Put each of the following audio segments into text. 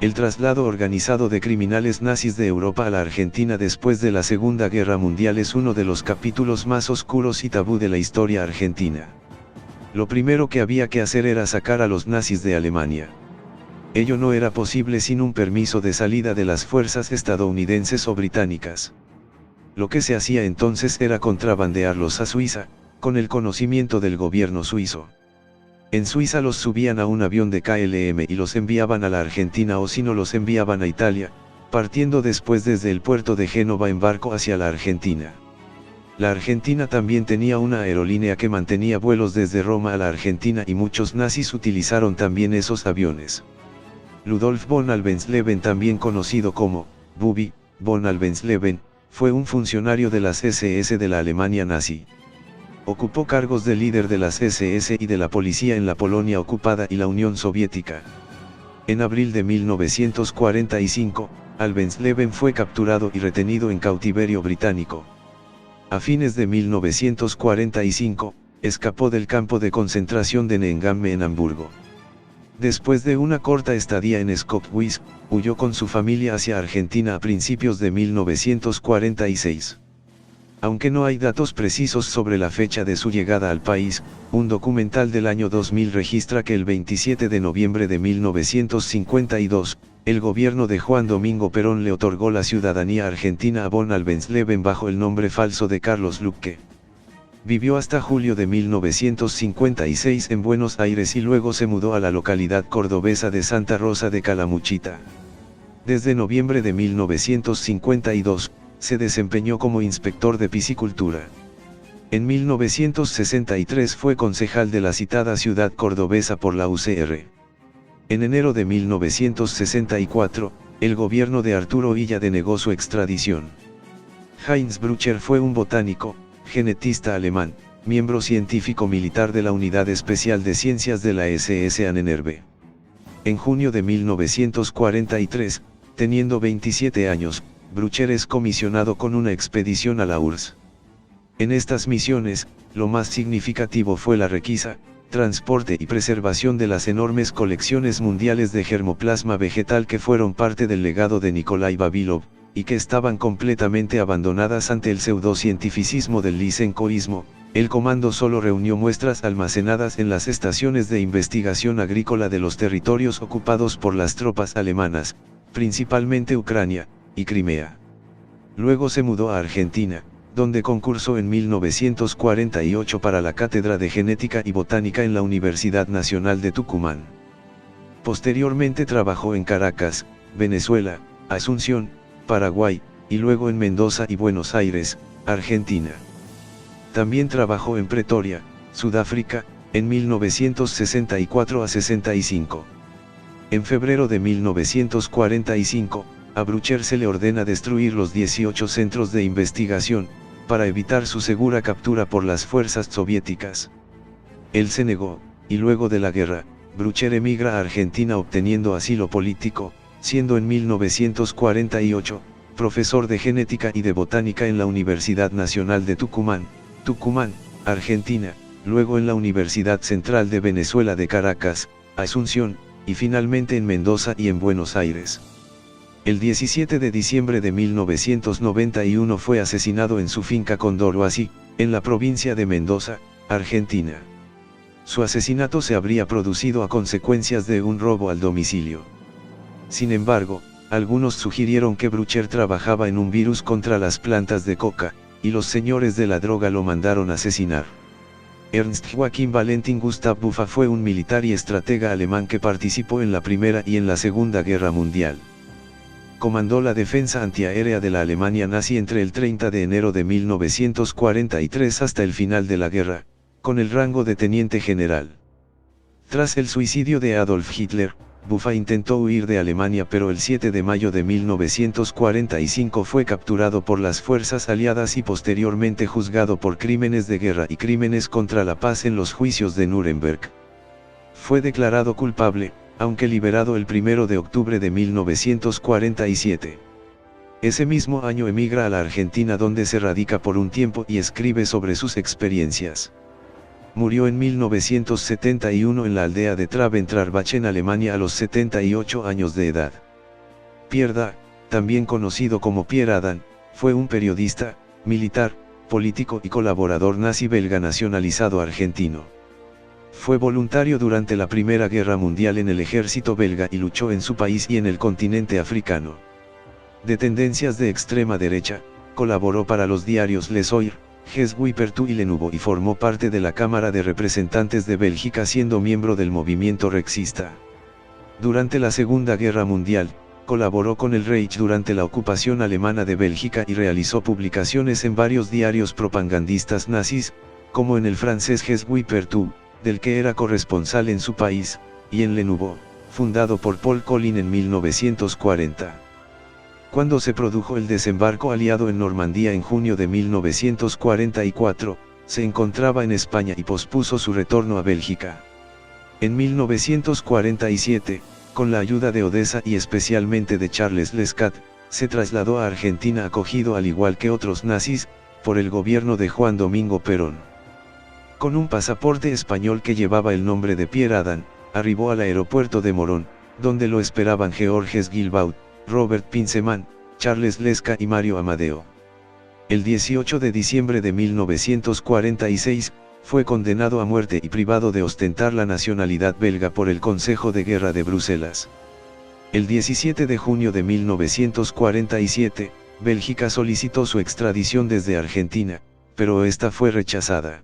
El traslado organizado de criminales nazis de Europa a la Argentina después de la Segunda Guerra Mundial es uno de los capítulos más oscuros y tabú de la historia argentina. Lo primero que había que hacer era sacar a los nazis de Alemania. Ello no era posible sin un permiso de salida de las fuerzas estadounidenses o británicas. Lo que se hacía entonces era contrabandearlos a Suiza, con el conocimiento del gobierno suizo. En Suiza los subían a un avión de KLM y los enviaban a la Argentina, o si no los enviaban a Italia, partiendo después desde el puerto de Génova en barco hacia la Argentina. La Argentina también tenía una aerolínea que mantenía vuelos desde Roma a la Argentina y muchos nazis utilizaron también esos aviones. Ludolf von Alvensleben, también conocido como Bubi von Alvensleben, fue un funcionario de las SS de la Alemania nazi. Ocupó cargos de líder de las SS y de la policía en la Polonia ocupada y la Unión Soviética. En abril de 1945, Alvensleben fue capturado y retenido en cautiverio británico. A fines de 1945, escapó del campo de concentración de Neuengamme en Hamburgo. Después de una corta estadía en Skopwitz, huyó con su familia hacia Argentina a principios de 1946. Aunque no hay datos precisos sobre la fecha de su llegada al país, un documental del año 2000 registra que el 27 de noviembre de 1952, el gobierno de Juan Domingo Perón le otorgó la ciudadanía argentina a von Alvensleben bajo el nombre falso de Carlos Luque. Vivió hasta julio de 1956 en Buenos Aires y luego se mudó a la localidad cordobesa de Santa Rosa de Calamuchita. Desde noviembre de 1952, se desempeñó como inspector de piscicultura. En 1963 fue concejal de la citada ciudad cordobesa por la UCR. En enero de 1964, el gobierno de Arturo Illa denegó su extradición. Heinz Brücher fue un botánico, genetista alemán, miembro científico militar de la Unidad Especial de Ciencias de la SS Ahnenerbe. En junio de 1943, teniendo 27 años, Brücher es comisionado con una expedición a la URSS. En estas misiones, lo más significativo fue la requisa, transporte y preservación de las enormes colecciones mundiales de germoplasma vegetal que fueron parte del legado de Nikolai Vavilov, y que estaban completamente abandonadas ante el pseudocientificismo del lysenkoísmo. El comando solo reunió muestras almacenadas en las estaciones de investigación agrícola de los territorios ocupados por las tropas alemanas, principalmente Ucrania y Crimea. Luego se mudó a Argentina, donde concursó en 1948 para la Cátedra de Genética y Botánica en la Universidad Nacional de Tucumán. Posteriormente trabajó en Caracas, Venezuela, Asunción, Paraguay, y luego en Mendoza y Buenos Aires, Argentina. También trabajó en Pretoria, Sudáfrica, en 1964 a 65. En febrero de 1945, a Brücher se le ordena destruir los 18 centros de investigación, para evitar su segura captura por las fuerzas soviéticas. Él se negó, y luego de la guerra, Brücher emigra a Argentina obteniendo asilo político, siendo en 1948, profesor de genética y de botánica en la Universidad Nacional de Tucumán, Argentina, luego en la Universidad Central de Venezuela de Caracas, Asunción, y finalmente en Mendoza y en Buenos Aires. El 17 de diciembre de 1991 fue asesinado en su finca Condorhuasi, en la provincia de Mendoza, Argentina. Su asesinato se habría producido a consecuencias de un robo al domicilio. Sin embargo, algunos sugirieron que Brücher trabajaba en un virus contra las plantas de coca, y los señores de la droga lo mandaron asesinar. Ernst Joachim Valentin Gustav Buffa fue un militar y estratega alemán que participó en la Primera y en la Segunda Guerra Mundial. Comandó la defensa antiaérea de la Alemania nazi entre el 30 de enero de 1943 hasta el final de la guerra, con el rango de teniente general. Tras el suicidio de Adolf Hitler, Buffa intentó huir de Alemania, pero el 7 de mayo de 1945 fue capturado por las fuerzas aliadas y posteriormente juzgado por crímenes de guerra y crímenes contra la paz en los juicios de Nuremberg. Fue declarado culpable, aunque liberado el 1 de octubre de 1947. Ese mismo año emigra a la Argentina, donde se radica por un tiempo y escribe sobre sus experiencias. Murió en 1971 en la aldea de Traben-Trarbach en Alemania a los 78 años de edad. Pierre Dac, también conocido como Pierre Adam, fue un periodista, militar, político y colaborador nazi belga nacionalizado argentino. Fue voluntario durante la Primera Guerra Mundial en el ejército belga y luchó en su país y en el continente africano. De tendencias de extrema derecha, colaboró para los diarios Le Soir, Ges Wippertu y Le Nouveau y formó parte de la Cámara de Representantes de Bélgica siendo miembro del movimiento rexista. Durante la Segunda Guerra Mundial, colaboró con el Reich durante la ocupación alemana de Bélgica y realizó publicaciones en varios diarios propagandistas nazis, como en el francés Ges Wippertu, del que era corresponsal en su país, y en Le Nouveau, fundado por Paul Colin en 1940. Cuando se produjo el desembarco aliado en Normandía en junio de 1944, se encontraba en España y pospuso su retorno a Bélgica. En 1947, con la ayuda de Odessa y especialmente de Charles Lescat, se trasladó a Argentina acogido al igual que otros nazis, por el gobierno de Juan Domingo Perón. Con un pasaporte español que llevaba el nombre de Pierre Adam, arribó al aeropuerto de Morón, donde lo esperaban Georges Guilbaud, Robert Pinceman, Charles Lescat y Mario Amadeo. El 18 de diciembre de 1946, fue condenado a muerte y privado de ostentar la nacionalidad belga por el Consejo de Guerra de Bruselas. El 17 de junio de 1947, Bélgica solicitó su extradición desde Argentina, pero esta fue rechazada.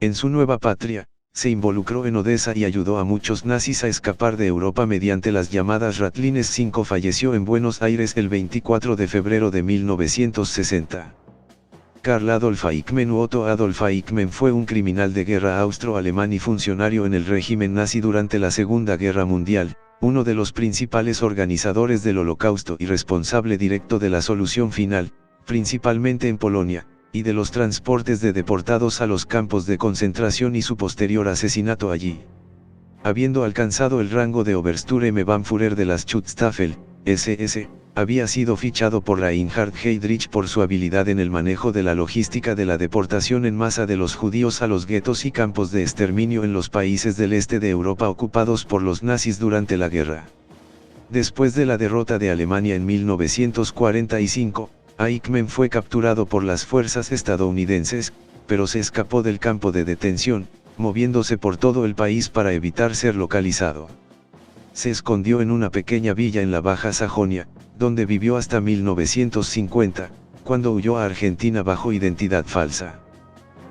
En su nueva patria, se involucró en Odessa y ayudó a muchos nazis a escapar de Europa mediante las llamadas Ratlines 5. Falleció en Buenos Aires el 24 de febrero de 1960. Karl Adolf Eichmann Otto Adolf Eichmann fue un criminal de guerra austro-alemán y funcionario en el régimen nazi durante la Segunda Guerra Mundial, uno de los principales organizadores del Holocausto y responsable directo de la solución final, principalmente en Polonia, y de los transportes de deportados a los campos de concentración y su posterior asesinato allí. Habiendo alcanzado el rango de Obersturmbannführer de las Schutzstaffel, SS, había sido fichado por Reinhard Heydrich por su habilidad en el manejo de la logística de la deportación en masa de los judíos a los guetos y campos de exterminio en los países del este de Europa ocupados por los nazis durante la guerra. Después de la derrota de Alemania en 1945, Eichmann fue capturado por las fuerzas estadounidenses, pero se escapó del campo de detención, moviéndose por todo el país para evitar ser localizado. Se escondió en una pequeña villa en la Baja Sajonia, donde vivió hasta 1950, cuando huyó a Argentina bajo identidad falsa.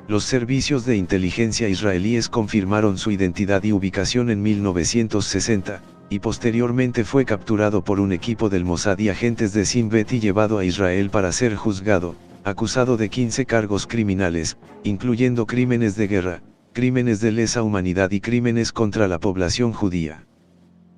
Los servicios de inteligencia israelíes confirmaron su identidad y ubicación en 1960, y posteriormente fue capturado por un equipo del Mossad y agentes de Shin Bet y llevado a Israel para ser juzgado, acusado de 15 cargos criminales, incluyendo crímenes de guerra, crímenes de lesa humanidad y crímenes contra la población judía.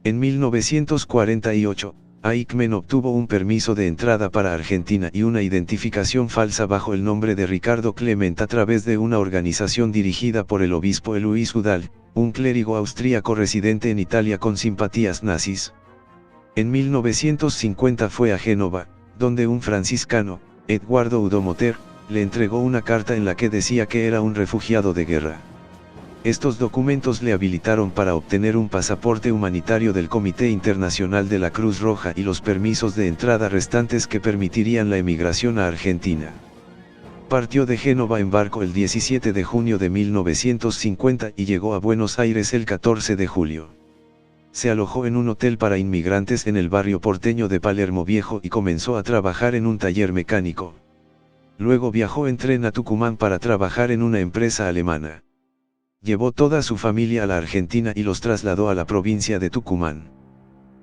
En 1948, Eichmann obtuvo un permiso de entrada para Argentina y una identificación falsa bajo el nombre de Ricardo Clement a través de una organización dirigida por el obispo Elois Udall, un clérigo austríaco residente en Italia con simpatías nazis. En 1950 fue a Génova, donde un franciscano, Eduardo Udomoter, le entregó una carta en la que decía que era un refugiado de guerra. Estos documentos le habilitaron para obtener un pasaporte humanitario del Comité Internacional de la Cruz Roja y los permisos de entrada restantes que permitirían la emigración a Argentina. Partió de Génova en barco el 17 de junio de 1950 y llegó a Buenos Aires el 14 de julio. Se alojó en un hotel para inmigrantes en el barrio porteño de Palermo Viejo y comenzó a trabajar en un taller mecánico. Luego viajó en tren a Tucumán para trabajar en una empresa alemana. Llevó toda su familia a la Argentina y los trasladó a la provincia de Tucumán.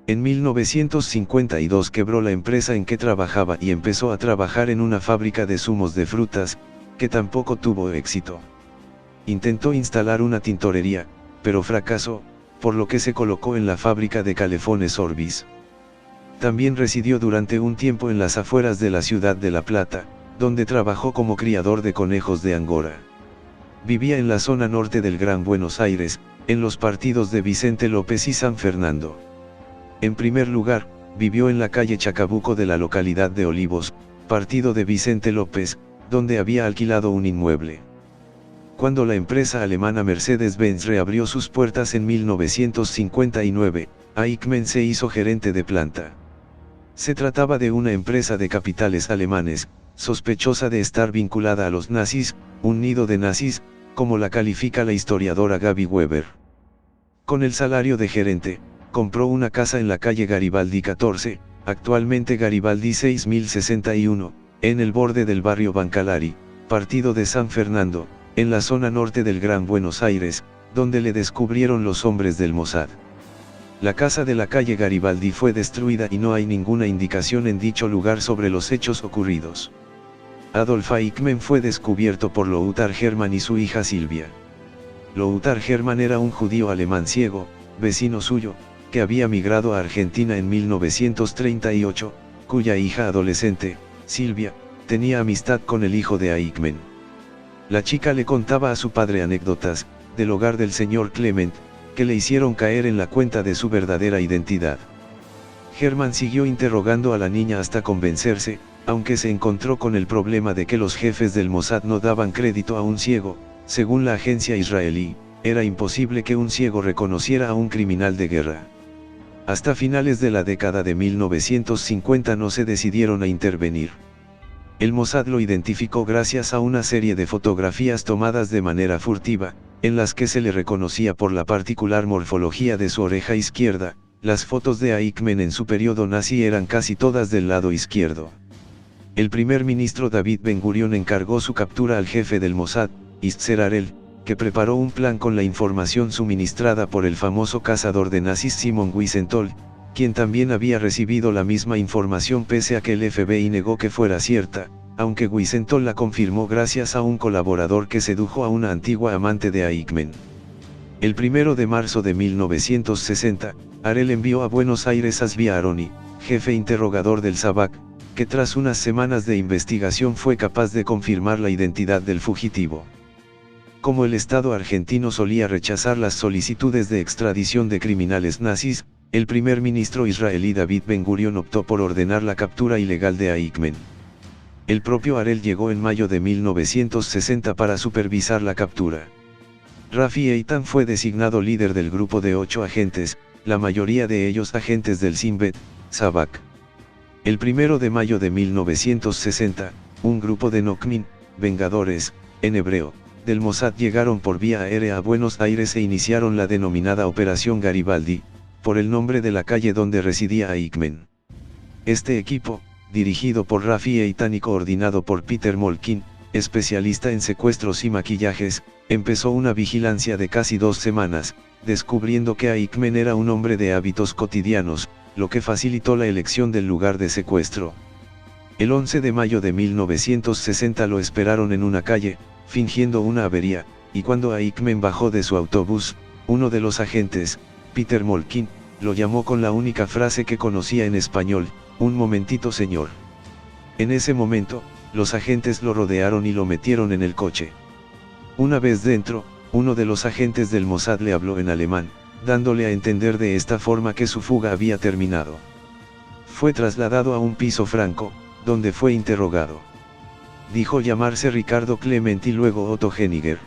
En 1952 quebró la empresa en que trabajaba y empezó a trabajar en una fábrica de zumos de frutas, que tampoco tuvo éxito. Intentó instalar una tintorería, pero fracasó, por lo que se colocó en la fábrica de Calefones Orbis. También residió durante un tiempo en las afueras de la ciudad de La Plata, donde trabajó como criador de conejos de Angora. Vivía en la zona norte del Gran Buenos Aires, en los partidos de Vicente López y San Fernando. En primer lugar, vivió en la calle Chacabuco de la localidad de Olivos, partido de Vicente López, donde había alquilado un inmueble. Cuando la empresa alemana Mercedes-Benz reabrió sus puertas en 1959, Eichmann se hizo gerente de planta. Se trataba de una empresa de capitales alemanes, sospechosa de estar vinculada a los nazis, un nido de nazis, como la califica la historiadora Gaby Weber. Con el salario de gerente, compró una casa en la calle Garibaldi 14, actualmente Garibaldi 6061, en el borde del barrio Bancalari, partido de San Fernando, en la zona norte del Gran Buenos Aires, donde le descubrieron los hombres del Mossad. La casa de la calle Garibaldi fue destruida y no hay ninguna indicación en dicho lugar sobre los hechos ocurridos. Adolf Eichmann fue descubierto por Lothar Hermann y su hija Silvia. Lothar Hermann era un judío alemán ciego, vecino suyo, que había migrado a Argentina en 1938, cuya hija adolescente, Silvia, tenía amistad con el hijo de Eichmann. La chica le contaba a su padre anécdotas, del hogar del señor Clement, que le hicieron caer en la cuenta de su verdadera identidad. Hermann siguió interrogando a la niña hasta convencerse, aunque se encontró con el problema de que los jefes del Mossad no daban crédito a un ciego. Según la agencia israelí, era imposible que un ciego reconociera a un criminal de guerra. Hasta finales de la década de 1950 no se decidieron a intervenir. El Mossad lo identificó gracias a una serie de fotografías tomadas de manera furtiva, en las que se le reconocía por la particular morfología de su oreja izquierda. Las fotos de Eichmann en su periodo nazi eran casi todas del lado izquierdo. El primer ministro David Ben-Gurion encargó su captura al jefe del Mossad, Istzer Harel, que preparó un plan con la información suministrada por el famoso cazador de nazis Simon Wiesenthal, quien también había recibido la misma información pese a que el FBI negó que fuera cierta, aunque Wiesenthal la confirmó gracias a un colaborador que sedujo a una antigua amante de Eichmann. El 1 de marzo de 1960, Harel envió a Buenos Aires a Zvi Aharoni, jefe interrogador del Savak, que tras unas semanas de investigación fue capaz de confirmar la identidad del fugitivo. Como el Estado argentino solía rechazar las solicitudes de extradición de criminales nazis, el primer ministro israelí David Ben-Gurion optó por ordenar la captura ilegal de Eichmann. El propio Harel llegó en mayo de 1960 para supervisar la captura. Rafi Eitan fue designado líder del grupo de 8 agentes, la mayoría de ellos agentes del Shin Bet, Savak. El 1 de mayo de 1960, un grupo de Nokmin, vengadores, en hebreo, del Mossad llegaron por vía aérea a Buenos Aires e iniciaron la denominada Operación Garibaldi, por el nombre de la calle donde residía Eichmann. Este equipo, dirigido por Rafi Eitan y coordinado por Peter Molkin, especialista en secuestros y maquillajes, empezó una vigilancia de casi 2 semanas, descubriendo que Eichmann era un hombre de hábitos cotidianos, lo que facilitó la elección del lugar de secuestro. El 11 de mayo de 1960 lo esperaron en una calle, fingiendo una avería, y cuando Eichmann bajó de su autobús, uno de los agentes, Peter Molkin, lo llamó con la única frase que conocía en español: "Un momentito señor". En ese momento, los agentes lo rodearon y lo metieron en el coche. Una vez dentro, uno de los agentes del Mossad le habló en alemán, dándole a entender de esta forma que su fuga había terminado. Fue trasladado a un piso franco, donde fue interrogado. Dijo llamarse Ricardo Clement y luego Otto Henniger.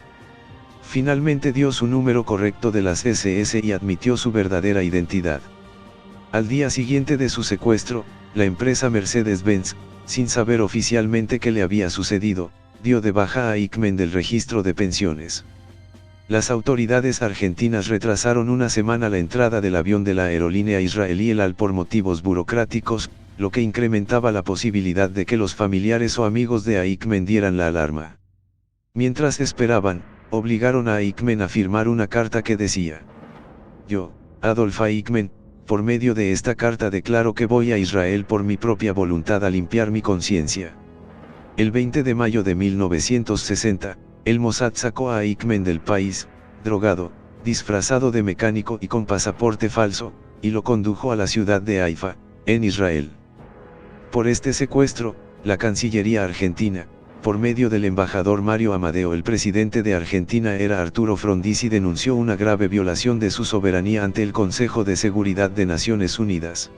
Finalmente dio su número correcto de las SS y admitió su verdadera identidad. Al día siguiente de su secuestro, la empresa Mercedes-Benz, sin saber oficialmente qué le había sucedido, dio de baja a Eichmann del registro de pensiones. Las autoridades argentinas retrasaron una semana la entrada del avión de la aerolínea israelí El Al por motivos burocráticos, lo que incrementaba la posibilidad de que los familiares o amigos de Eichmann dieran la alarma. Mientras esperaban, obligaron a Eichmann a firmar una carta que decía: "Yo, Adolf Eichmann, por medio de esta carta declaro que voy a Israel por mi propia voluntad a limpiar mi conciencia". El 20 de mayo de 1960, el Mossad sacó a Eichmann del país, drogado, disfrazado de mecánico y con pasaporte falso, y lo condujo a la ciudad de Haifa, en Israel. Por este secuestro, la Cancillería argentina, por medio del embajador Mario Amadeo, el presidente de Argentina era Arturo Frondizi, denunció una grave violación de su soberanía ante el Consejo de Seguridad de Naciones Unidas.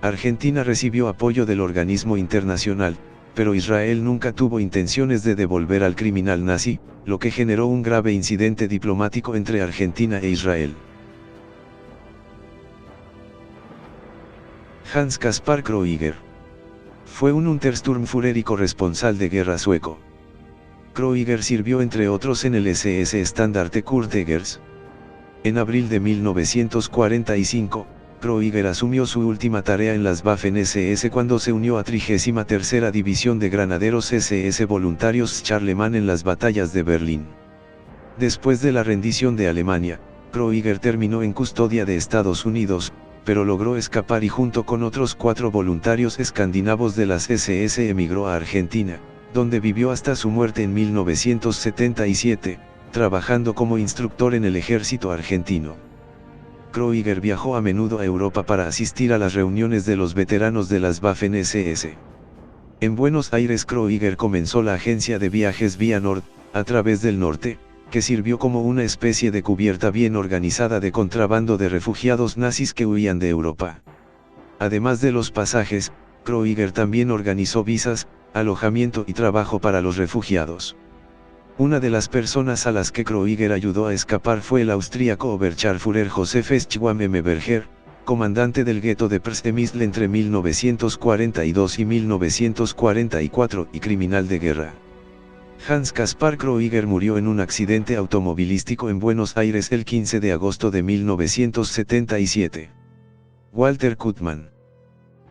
Argentina recibió apoyo del organismo internacional, pero Israel nunca tuvo intenciones de devolver al criminal nazi, lo que generó un grave incidente diplomático entre Argentina e Israel. Hans Kaspar Kreuger. Fue un Untersturmführer y corresponsal de guerra sueco. Kreuger sirvió entre otros en el SS Standarte Kurtegers. En abril de 1945, Kreuger asumió su última tarea en las Waffen-SS cuando se unió a 33ª División de Granaderos SS Voluntarios Charlemagne en las batallas de Berlín. Después de la rendición de Alemania, Kreuger terminó en custodia de Estados Unidos, pero logró escapar y junto con otros 4 voluntarios escandinavos de las SS emigró a Argentina, donde vivió hasta su muerte en 1977, trabajando como instructor en el ejército argentino. Kreuger viajó a menudo a Europa para asistir a las reuniones de los veteranos de las Waffen-SS. En Buenos Aires Kreuger comenzó la agencia de viajes Vía Nord, a través del norte, que sirvió como una especie de cubierta bien organizada de contrabando de refugiados nazis que huían de Europa. Además de los pasajes, Kreuger también organizó visas, alojamiento y trabajo para los refugiados. Una de las personas a las que Kreuger ayudó a escapar fue el austríaco Oberscharführer Josef Schwamm Berger, comandante del gueto de Przemysl entre 1942 y 1944 y criminal de guerra. Hans Kaspar Kreuger murió en un accidente automovilístico en Buenos Aires el 15 de agosto de 1977. Walter Kuttmann.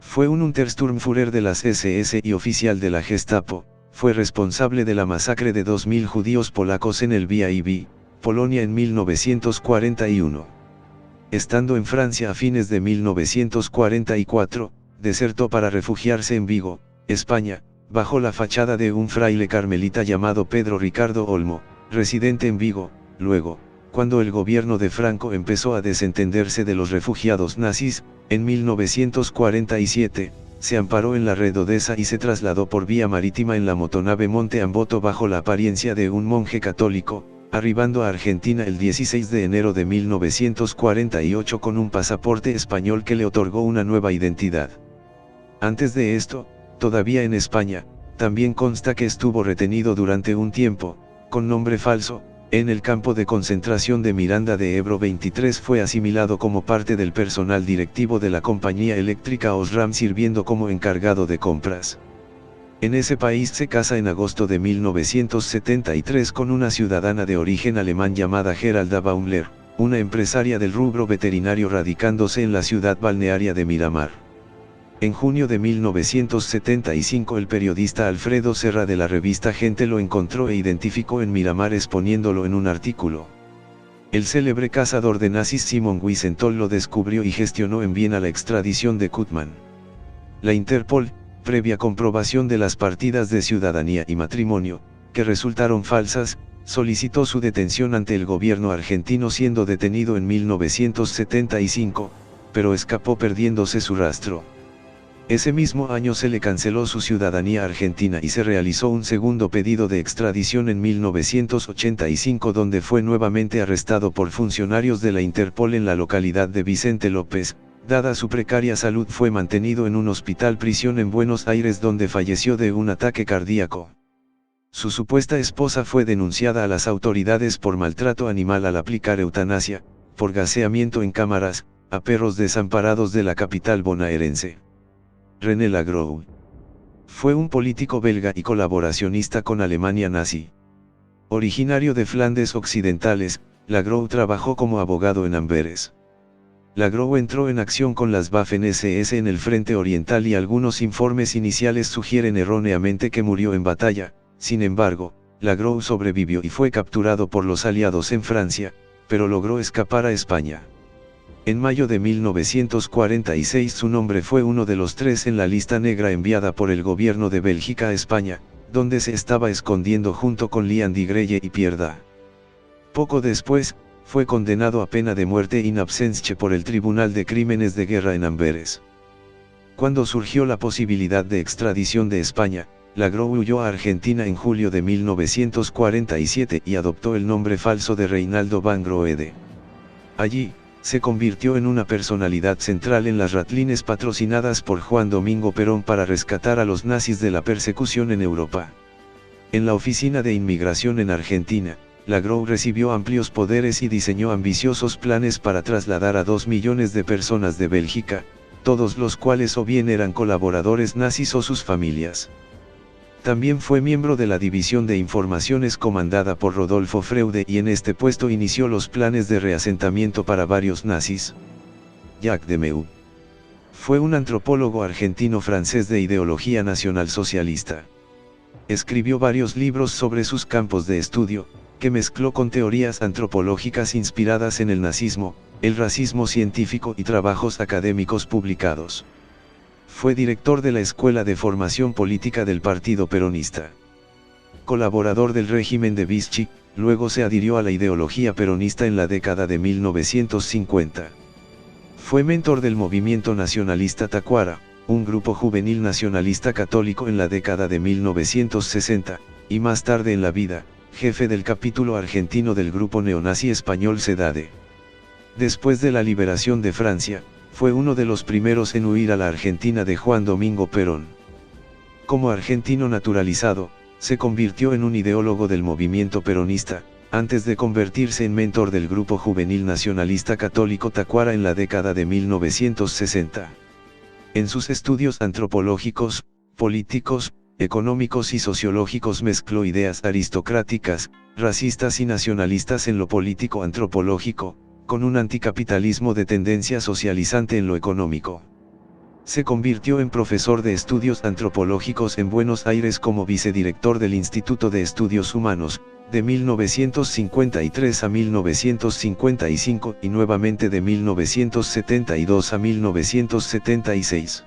Fue un Untersturmführer de las SS y oficial de la Gestapo. Fue responsable de la masacre de 2000 judíos polacos en el Viby, Polonia en 1941. Estando en Francia a fines de 1944, desertó para refugiarse en Vigo, España, bajo la fachada de un fraile carmelita llamado Pedro Ricardo Olmo, residente en Vigo. Luego, cuando el gobierno de Franco empezó a desentenderse de los refugiados nazis, en 1947, se amparó en la red Odesa y se trasladó por vía marítima en la motonave Monte Amboto bajo la apariencia de un monje católico, arribando a Argentina el 16 de enero de 1948 con un pasaporte español que le otorgó una nueva identidad. Antes de esto, todavía en España, también consta que estuvo retenido durante un tiempo, con nombre falso, en el campo de concentración de Miranda de Ebro 23. Fue asimilado como parte del personal directivo de la compañía eléctrica Osram sirviendo como encargado de compras. En ese país se casa en agosto de 1973 con una ciudadana de origen alemán llamada Geralda Baumler, una empresaria del rubro veterinario radicándose en la ciudad balnearia de Miramar. En junio de 1975 el periodista Alfredo Serra de la revista Gente lo encontró e identificó en Miramar exponiéndolo en un artículo. El célebre cazador de nazis Simon Wiesenthal lo descubrió y gestionó en Viena la extradición de Kuttmann. La Interpol, previa comprobación de las partidas de ciudadanía y matrimonio, que resultaron falsas, solicitó su detención ante el gobierno argentino siendo detenido en 1975, pero escapó perdiéndose su rastro. Ese mismo año se le canceló su ciudadanía argentina y se realizó un segundo pedido de extradición en 1985 donde fue nuevamente arrestado por funcionarios de la Interpol en la localidad de Vicente López. Dada su precaria salud fue mantenido en un hospital prisión en Buenos Aires donde falleció de un ataque cardíaco. Su supuesta esposa fue denunciada a las autoridades por maltrato animal al aplicar eutanasia, por gaseamiento en cámaras, a perros desamparados de la capital bonaerense. René Lagroux. Fue un político belga y colaboracionista con Alemania nazi. Originario de Flandes Occidentales, Lagroux trabajó como abogado en Amberes. Lagroux entró en acción con las Waffen-SS en el frente oriental y algunos informes iniciales sugieren erróneamente que murió en batalla. Sin embargo, Lagroux sobrevivió y fue capturado por los aliados en Francia, pero logró escapar a España. En mayo de 1946 su nombre fue uno de los 3 en la lista negra enviada por el gobierno de Bélgica a España, donde se estaba escondiendo junto con Lian de Grelle y Pierre Dac. Poco después, fue condenado a pena de muerte in absentia por el Tribunal de Crímenes de Guerra en Amberes. Cuando surgió la posibilidad de extradición de España, Lagroux huyó a Argentina en julio de 1947 y adoptó el nombre falso de Reinaldo van Groede. Allí, se convirtió en una personalidad central en las ratlines patrocinadas por Juan Domingo Perón para rescatar a los nazis de la persecución en Europa. En la oficina de inmigración en Argentina, Lagroux recibió amplios poderes y diseñó ambiciosos planes para trasladar a 2 millones de personas de Bélgica, todos los cuales o bien eran colaboradores nazis o sus familias. También fue miembro de la División de Informaciones comandada por Rodolfo Freude y en este puesto inició los planes de reasentamiento para varios nazis. Jacques Demeu fue un antropólogo argentino-francés de ideología nacionalsocialista. Escribió varios libros sobre sus campos de estudio, que mezcló con teorías antropológicas inspiradas en el nazismo, el racismo científico y trabajos académicos publicados. Fue director de la Escuela de Formación Política del Partido Peronista. Colaborador del régimen de Vichy, luego se adhirió a la ideología peronista en la década de 1950. Fue mentor del movimiento nacionalista Tacuara, un grupo juvenil nacionalista católico en la década de 1960, y más tarde en la vida, jefe del capítulo argentino del grupo neonazi español SEDADE. Después de la liberación de Francia, fue uno de los primeros en huir a la Argentina de Juan Domingo Perón. Como argentino naturalizado, se convirtió en un ideólogo del movimiento peronista, antes de convertirse en mentor del grupo juvenil nacionalista católico Tacuara en la década de 1960. En sus estudios antropológicos, políticos, económicos y sociológicos mezcló ideas aristocráticas, racistas y nacionalistas en lo político antropológico, con un anticapitalismo de tendencia socializante en lo económico. Se convirtió en profesor de estudios antropológicos en Buenos Aires como vicedirector del Instituto de Estudios Humanos, de 1953 a 1955 y nuevamente de 1972 a 1976.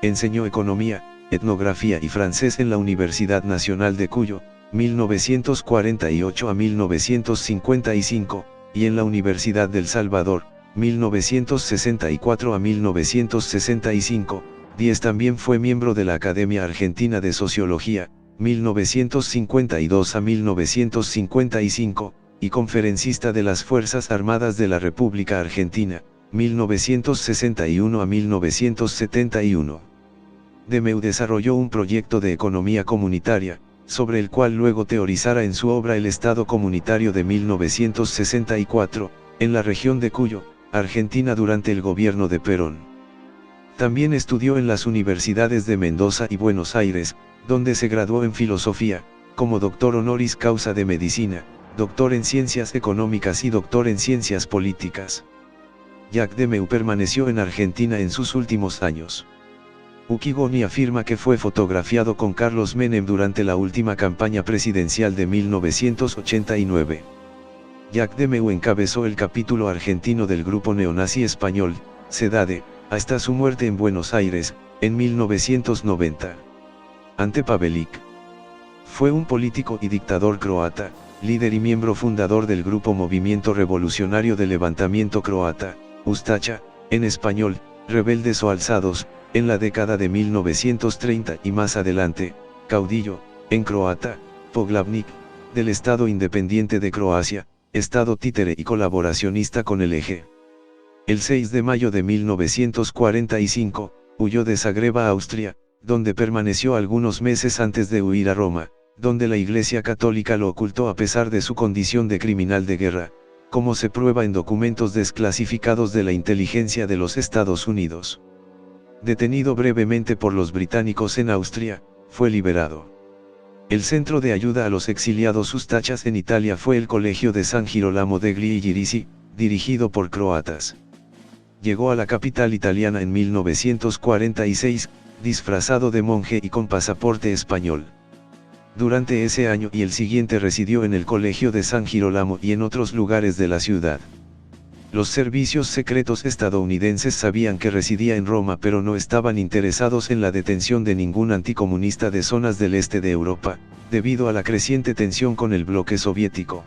Enseñó economía, etnografía y francés en la Universidad Nacional de Cuyo, 1948 a 1955, y en la Universidad del Salvador, 1964 a 1965, Díez también fue miembro de la Academia Argentina de Sociología, 1952 a 1955, y conferencista de las Fuerzas Armadas de la República Argentina, 1961 a 1971. Demeu desarrolló un proyecto de economía comunitaria, sobre el cual luego teorizara en su obra El Estado Comunitario de 1964, en la región de Cuyo, Argentina durante el gobierno de Perón. También estudió en las universidades de Mendoza y Buenos Aires, donde se graduó en filosofía, como doctor honoris causa de medicina, doctor en ciencias económicas y doctor en ciencias políticas. Jacques Demeu permaneció en Argentina en sus últimos años. Ucigoni afirma que fue fotografiado con Carlos Menem durante la última campaña presidencial de 1989. Jacques Demeu encabezó el capítulo argentino del grupo neonazi español, SEDADE, hasta su muerte en Buenos Aires, en 1990. Ante Pavelic fue un político y dictador croata, líder y miembro fundador del grupo Movimiento Revolucionario de Levantamiento Croata, Ustaša, en español, Rebeldes o Alzados, en la década de 1930 y más adelante, caudillo, en croata, Poglavnik, del Estado Independiente de Croacia, Estado títere y colaboracionista con el Eje. El 6 de mayo de 1945, huyó de Zagreb a Austria, donde permaneció algunos meses antes de huir a Roma, donde la Iglesia Católica lo ocultó a pesar de su condición de criminal de guerra, como se prueba en documentos desclasificados de la inteligencia de los Estados Unidos. Detenido brevemente por los británicos en Austria, fue liberado. El centro de ayuda a los exiliados ustachas en Italia fue el Colegio de San Girolamo degli Igirici, dirigido por croatas. Llegó a la capital italiana en 1946, disfrazado de monje y con pasaporte español. Durante ese año y el siguiente residió en el Colegio de San Girolamo y en otros lugares de la ciudad. Los servicios secretos estadounidenses sabían que residía en Roma pero no estaban interesados en la detención de ningún anticomunista de zonas del este de Europa, debido a la creciente tensión con el bloque soviético.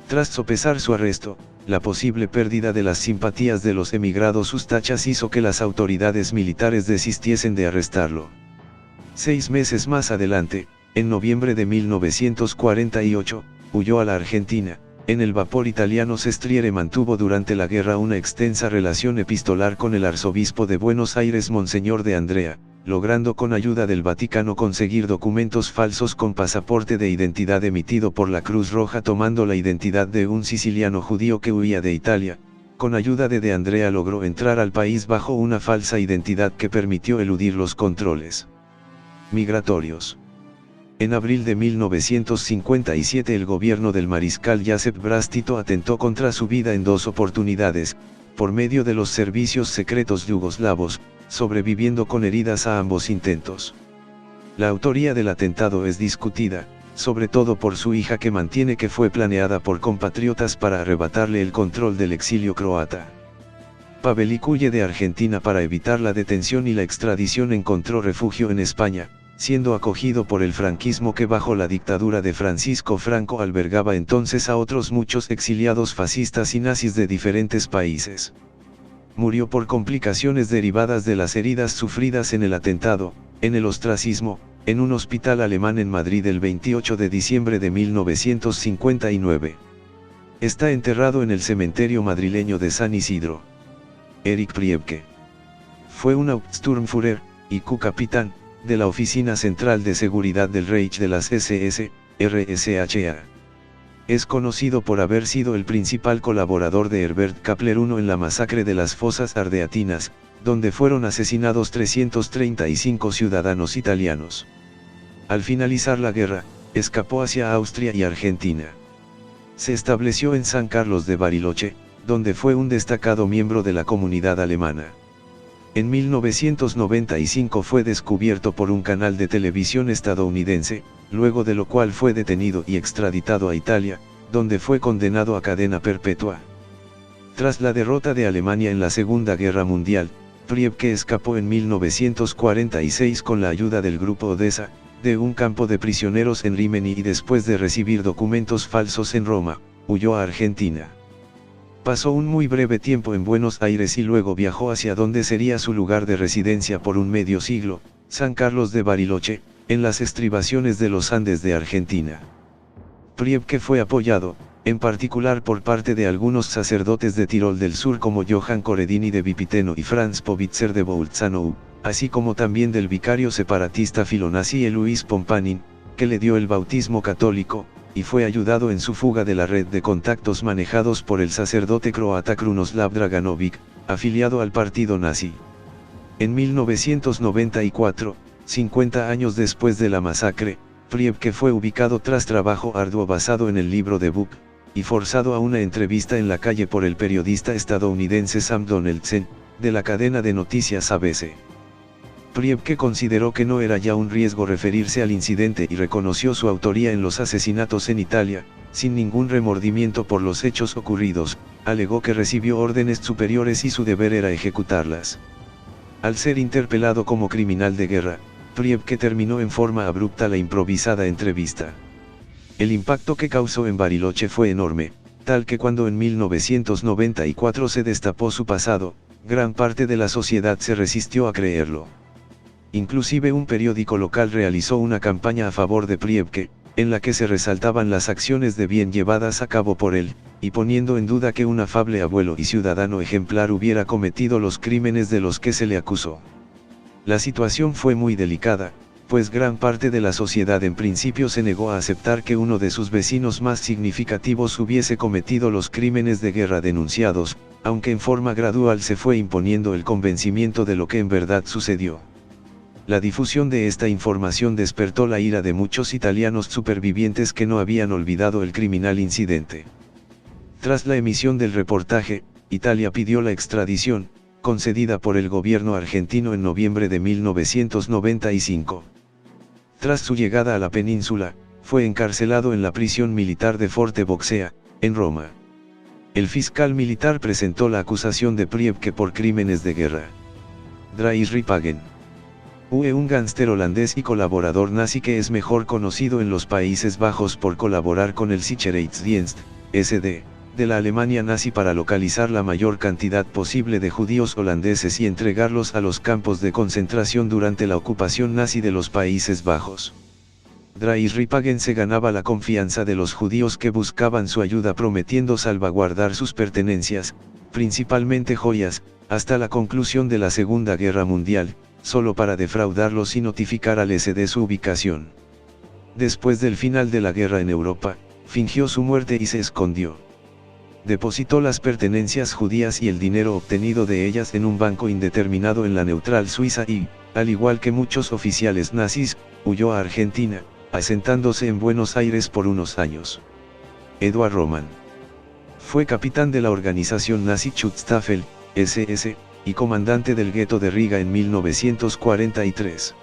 Tras sopesar su arresto, la posible pérdida de las simpatías de los emigrados ustachas hizo que las autoridades militares desistiesen de arrestarlo. 6 meses más adelante, en noviembre de 1948, huyó a la Argentina. En el vapor italiano Sestriere mantuvo durante la guerra una extensa relación epistolar con el arzobispo de Buenos Aires Monseñor de Andrea, logrando con ayuda del Vaticano conseguir documentos falsos con pasaporte de identidad emitido por la Cruz Roja tomando la identidad de un siciliano judío que huía de Italia, con ayuda de Andrea logró entrar al país bajo una falsa identidad que permitió eludir los controles migratorios. En abril de 1957 el gobierno del mariscal Josip Broz Tito atentó contra su vida en 2 oportunidades, por medio de los servicios secretos yugoslavos, sobreviviendo con heridas a ambos intentos. La autoría del atentado es discutida, sobre todo por su hija, que mantiene que fue planeada por compatriotas para arrebatarle el control del exilio croata. Pavelić huye de Argentina para evitar la detención y la extradición. Encontró refugio en España, siendo acogido por el franquismo, que bajo la dictadura de Francisco Franco albergaba entonces a otros muchos exiliados fascistas y nazis de diferentes países. Murió por complicaciones derivadas de las heridas sufridas en el atentado, en el ostracismo, en un hospital alemán en Madrid el 28 de diciembre de 1959. Está enterrado en el cementerio madrileño de San Isidro. Erich Priebke fue un Hauptsturmführer, IQ capitán, de la Oficina Central de Seguridad del Reich de las SS, RSHA. Es conocido por haber sido el principal colaborador de Herbert Kappler I en la masacre de las fosas ardeatinas, donde fueron asesinados 335 ciudadanos italianos. Al finalizar la guerra, escapó hacia Austria y Argentina. Se estableció en San Carlos de Bariloche, donde fue un destacado miembro de la comunidad alemana. En 1995 fue descubierto por un canal de televisión estadounidense, luego de lo cual fue detenido y extraditado a Italia, donde fue condenado a cadena perpetua. Tras la derrota de Alemania en la Segunda Guerra Mundial, Priebke escapó en 1946 con la ayuda del Grupo Odessa, de un campo de prisioneros en Rimini, y después de recibir documentos falsos en Roma, huyó a Argentina. Pasó un muy breve tiempo en Buenos Aires y luego viajó hacia donde sería su lugar de residencia por un medio siglo, San Carlos de Bariloche, en las estribaciones de los Andes de Argentina. Priebke fue apoyado, en particular por parte de algunos sacerdotes de Tirol del Sur como Johann Coredini de Vipiteno y Franz Povitzer de Bolzano, así como también del vicario separatista filonazi Luis Pompanin, que le dio el bautismo católico, y fue ayudado en su fuga de la red de contactos manejados por el sacerdote croata Krunoslav Draganovic, afiliado al partido nazi. En 1994, 50 años después de la masacre, Priebke fue ubicado tras trabajo arduo basado en el libro de Buch, y forzado a una entrevista en la calle por el periodista estadounidense Sam Donaldson, de la cadena de noticias ABC. Priebke consideró que no era ya un riesgo referirse al incidente y reconoció su autoría en los asesinatos en Italia, sin ningún remordimiento por los hechos ocurridos. Alegó que recibió órdenes superiores y su deber era ejecutarlas. Al ser interpelado como criminal de guerra, Priebke terminó en forma abrupta la improvisada entrevista. El impacto que causó en Bariloche fue enorme, tal que cuando en 1994 se destapó su pasado, gran parte de la sociedad se resistió a creerlo. Inclusive un periódico local realizó una campaña a favor de Priebke, en la que se resaltaban las acciones de bien llevadas a cabo por él, y poniendo en duda que un afable abuelo y ciudadano ejemplar hubiera cometido los crímenes de los que se le acusó. La situación fue muy delicada, pues gran parte de la sociedad en principio se negó a aceptar que uno de sus vecinos más significativos hubiese cometido los crímenes de guerra denunciados, aunque en forma gradual se fue imponiendo el convencimiento de lo que en verdad sucedió. La difusión de esta información despertó la ira de muchos italianos supervivientes que no habían olvidado el criminal incidente. Tras la emisión del reportaje, Italia pidió la extradición, concedida por el gobierno argentino en noviembre de 1995. Tras su llegada a la península, fue encarcelado en la prisión militar de Forte Boxea, en Roma. El fiscal militar presentó la acusación de Priebke por crímenes de guerra. Dries Ripagen, un gángster holandés y colaborador nazi que es mejor conocido en los Países Bajos por colaborar con el Sicherheitsdienst, SD, de la Alemania nazi para localizar la mayor cantidad posible de judíos holandeses y entregarlos a los campos de concentración durante la ocupación nazi de los Países Bajos. Dries Ripagen se ganaba la confianza de los judíos que buscaban su ayuda prometiendo salvaguardar sus pertenencias, principalmente joyas, hasta la conclusión de la Segunda Guerra Mundial, solo para defraudarlos y notificar al SD su ubicación. Después del final de la guerra en Europa, fingió su muerte y se escondió. depositó las pertenencias judías y el dinero obtenido de ellas en un banco indeterminado en la neutral Suiza y, al igual que muchos oficiales nazis, huyó a Argentina, asentándose en Buenos Aires por unos años. Eduard Roman fue capitán de la organización nazi Schutzstaffel, SS, y comandante del gueto de Riga en 1943.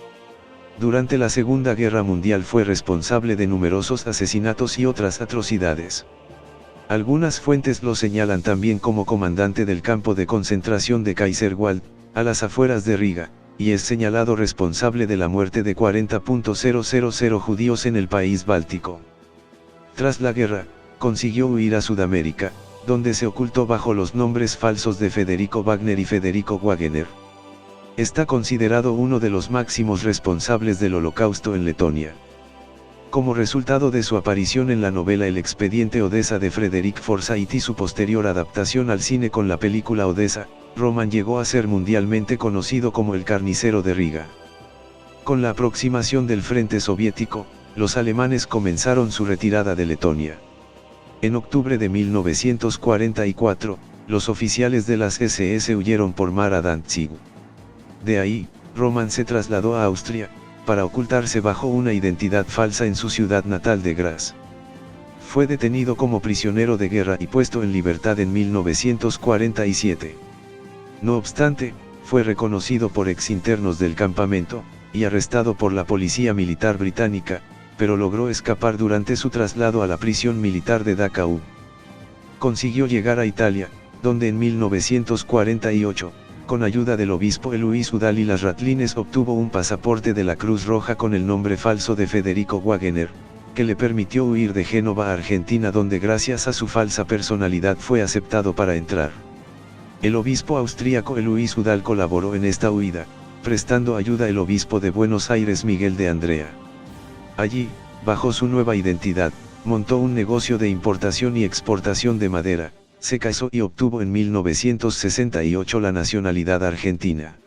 Durante la Segunda Guerra Mundial fue responsable de numerosos asesinatos y otras atrocidades. Algunas fuentes lo señalan también como comandante del campo de concentración de Kaiserwald, a las afueras de Riga, y es señalado responsable de la muerte de 40.000 judíos en el país báltico. Tras la guerra, consiguió huir a Sudamérica, donde se ocultó bajo los nombres falsos de Federico Wagner y Federico Wagener. Está considerado uno de los máximos responsables del Holocausto en Letonia. Como resultado de su aparición en la novela El expediente Odessa de Frederick Forsyth y su posterior adaptación al cine con la película Odessa, Roman llegó a ser mundialmente conocido como el carnicero de Riga. Con la aproximación del frente soviético, los alemanes comenzaron su retirada de Letonia. En octubre de 1944, los oficiales de las SS huyeron por mar a Danzig. De ahí, Roman se trasladó a Austria, para ocultarse bajo una identidad falsa en su ciudad natal de Graz. Fue detenido como prisionero de guerra y puesto en libertad en 1947. No obstante, fue reconocido por exinternos del campamento, y arrestado por la policía militar británica, pero logró escapar durante su traslado a la prisión militar de Dachau. Consiguió llegar a Italia, donde en 1948, con ayuda del obispo Luis Udall y las Ratlines obtuvo un pasaporte de la Cruz Roja con el nombre falso de Federico Wagener, que le permitió huir de Génova a Argentina, donde gracias a su falsa personalidad fue aceptado para entrar. El obispo austríaco Luis Udall colaboró en esta huida, prestando ayuda el obispo de Buenos Aires Miguel de Andrea. Allí, bajo su nueva identidad, montó un negocio de importación y exportación de madera, se casó y obtuvo en 1968 la nacionalidad argentina.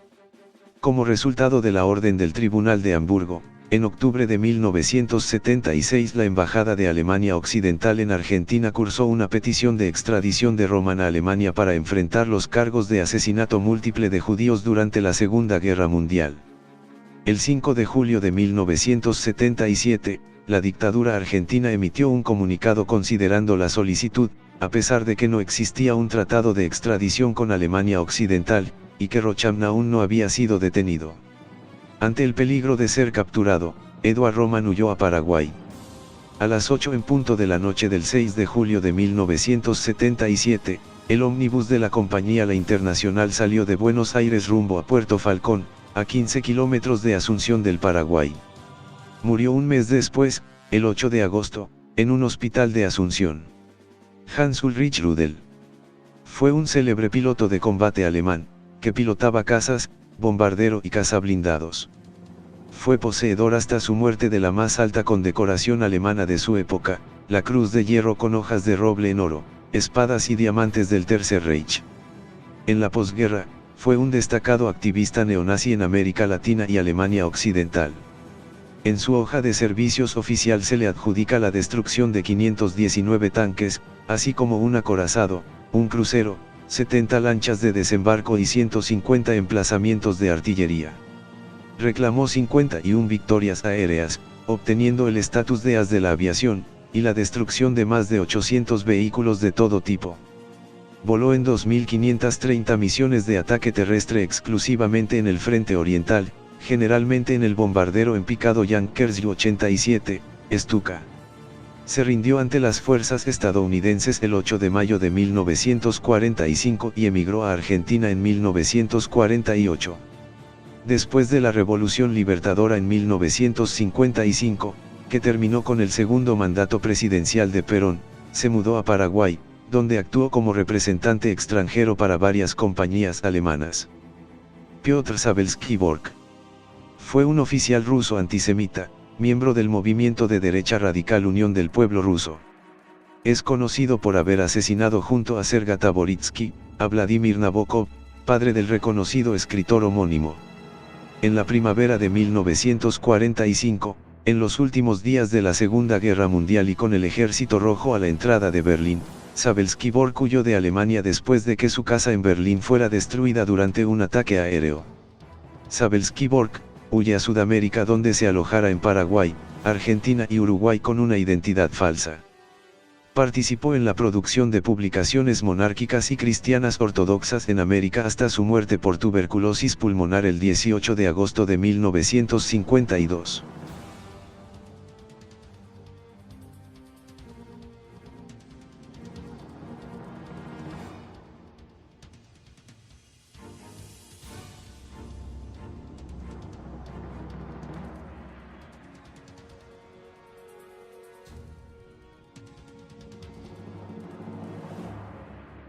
Como resultado de la orden del Tribunal de Hamburgo, en octubre de 1976 la Embajada de Alemania Occidental en Argentina cursó una petición de extradición de Roman a Alemania para enfrentar los cargos de asesinato múltiple de judíos durante la Segunda Guerra Mundial. El 5 de julio de 1977, la dictadura argentina emitió un comunicado considerando la solicitud, a pesar de que no existía un tratado de extradición con Alemania Occidental, y que Rocham aún no había sido detenido. Ante el peligro de ser capturado, Eduard Roman huyó a Paraguay. A las 8 en punto de la noche del 6 de julio de 1977, el ómnibus de la compañía La Internacional salió de Buenos Aires rumbo a Puerto Falcón, a 15 kilómetros de Asunción del Paraguay. Murió un mes después, el 8 de agosto, en un hospital de Asunción. Hans Ulrich Rudel fue un célebre piloto de combate alemán, que pilotaba cazas, bombardero y cazablindados. Fue poseedor hasta su muerte de la más alta condecoración alemana de su época, la Cruz de Hierro con hojas de roble en oro, espadas y diamantes del Tercer Reich. En la posguerra, fue un destacado activista neonazi en América Latina y Alemania Occidental. En su hoja de servicios oficial se le adjudica la destrucción de 519 tanques, así como un acorazado, un crucero, 70 lanchas de desembarco y 150 emplazamientos de artillería. Reclamó 51 victorias aéreas, obteniendo el estatus de as de la aviación, y la destrucción de más de 800 vehículos de todo tipo. Voló en 2.530 misiones de ataque terrestre exclusivamente en el frente oriental, generalmente en el bombardero en picado Junkers Ju-87, Stuka. Se rindió ante las fuerzas estadounidenses el 8 de mayo de 1945 y emigró a Argentina en 1948. Después de la Revolución Libertadora en 1955, que terminó con el segundo mandato presidencial de Perón, se mudó a Paraguay, donde actuó como representante extranjero para varias compañías alemanas. Piotr Sabelski-Bork fue un oficial ruso antisemita, miembro del movimiento de derecha radical Unión del Pueblo Ruso. Es conocido por haber asesinado junto a Sergei Taboritsky, a Vladimir Nabokov, padre del reconocido escritor homónimo. En la primavera de 1945, en los últimos días de la Segunda Guerra Mundial y con el Ejército Rojo a la entrada de Berlín, Sabelski-Bork huyó de Alemania después de que su casa en Berlín fuera destruida durante un ataque aéreo. Sabelski-Bork huye a Sudamérica, donde se alojara en Paraguay, Argentina y Uruguay con una identidad falsa. Participó en la producción de publicaciones monárquicas y cristianas ortodoxas en América hasta su muerte por tuberculosis pulmonar el 18 de agosto de 1952.